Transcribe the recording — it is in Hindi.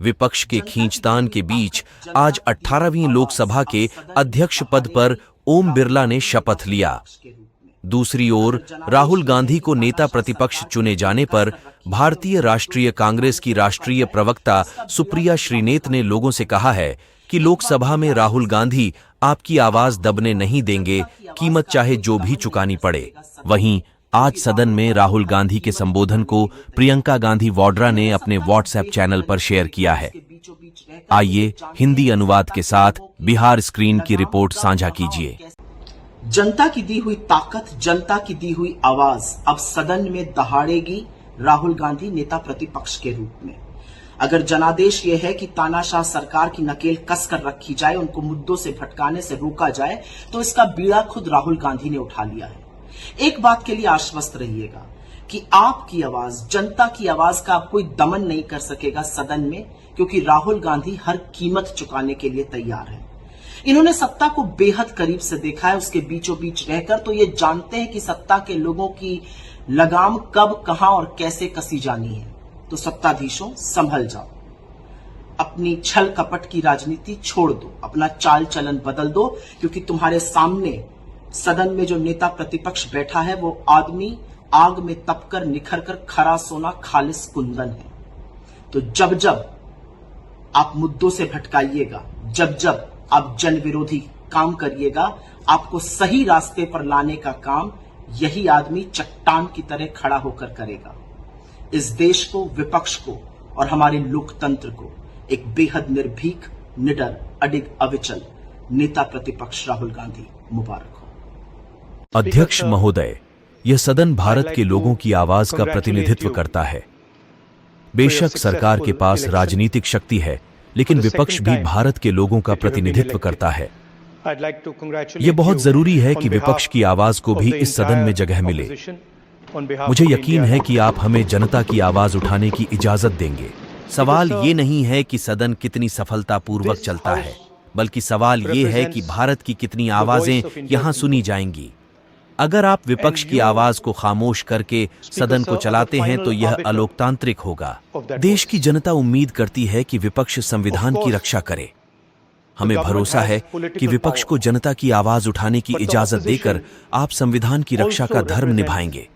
विपक्ष के खींचतान के बीच आज 18वीं लोकसभा के अध्यक्ष पद पर ओम बिरला ने शपथ लिया। दूसरी ओर राहुल गांधी को नेता प्रतिपक्ष चुने जाने पर भारतीय राष्ट्रीय कांग्रेस की राष्ट्रीय प्रवक्ता सुप्रिया श्रीनेत ने लोगों से कहा है कि लोकसभा में राहुल गांधी आपकी आवाज दबने नहीं देंगे, कीमत चाहे जो भी चुकानी पड़े। वहीं आज सदन में राहुल गांधी के संबोधन को प्रियंका गांधी वाड्रा ने अपने व्हाट्सएप चैनल पर शेयर किया है। आइए हिंदी अनुवाद के साथ बिहार स्क्रीन की रिपोर्ट साझा कीजिए। जनता की दी हुई ताकत, जनता की दी हुई आवाज अब सदन में दहाड़ेगी राहुल गांधी नेता प्रतिपक्ष के रूप में। अगर जनादेश यह है कि तानाशाह सरकार की नकेल कसकर रखी जाए, उनको मुद्दों से भटकाने से रोका जाए, तो इसका बीड़ा खुद राहुल गांधी ने उठा लिया है। एक बात के लिए आश्वस्त रहिएगा कि आपकी आवाज, जनता की आवाज का कोई दमन नहीं कर सकेगा सदन में, क्योंकि राहुल गांधी हर कीमत चुकाने के लिए तैयार है। इन्होंने सत्ता को बेहद करीब से देखा है, उसके बीचों बीच रहकर तो ये जानते हैं कि सत्ता के लोगों की लगाम कब, कहां और कैसे कसी जानी है। तो सत्ताधीशों, संभल जाओ, अपनी छल कपट की राजनीति छोड़ दो, अपना चाल चलन बदल दो, क्योंकि तुम्हारे सामने सदन में जो नेता प्रतिपक्ष बैठा है वो आदमी आग में तपकर निखरकर खरा सोना खालिस कुंदन है। तो जब जब आप मुद्दों से भटकाइएगा, जब जब आप जन विरोधी काम करिएगा, आपको सही रास्ते पर लाने का काम यही आदमी चट्टान की तरह खड़ा होकर करेगा। इस देश को, विपक्ष को और हमारे लोकतंत्र को एक बेहद निर्भीक, निडर, अडिग, अविचल नेता प्रतिपक्ष राहुल गांधी मुबारक हो। अध्यक्ष महोदय, यह सदन भारत के लोगों की आवाज का प्रतिनिधित्व करता है। बेशक सरकार के पास राजनीतिक शक्ति है, लेकिन विपक्ष भी भारत के लोगों का प्रतिनिधित्व करता है। यह बहुत जरूरी है कि विपक्ष की आवाज को भी इस सदन में जगह मिले। मुझे यकीन है कि आप हमें जनता की आवाज उठाने की इजाजत देंगे। सवाल ये नहीं है कि सदन कितनी सफलतापूर्वक चलता है, बल्कि सवाल ये है कि भारत की कितनी आवाजें यहां सुनी जाएंगी। अगर आप विपक्ष की आवाज को खामोश करके सदन को चलाते हैं तो यह अलोकतांत्रिक होगा। देश की जनता उम्मीद करती है कि विपक्ष संविधान की रक्षा करे। हमें भरोसा है कि विपक्ष को जनता की आवाज उठाने की इजाजत देकर आप संविधान की रक्षा का धर्म निभाएंगे।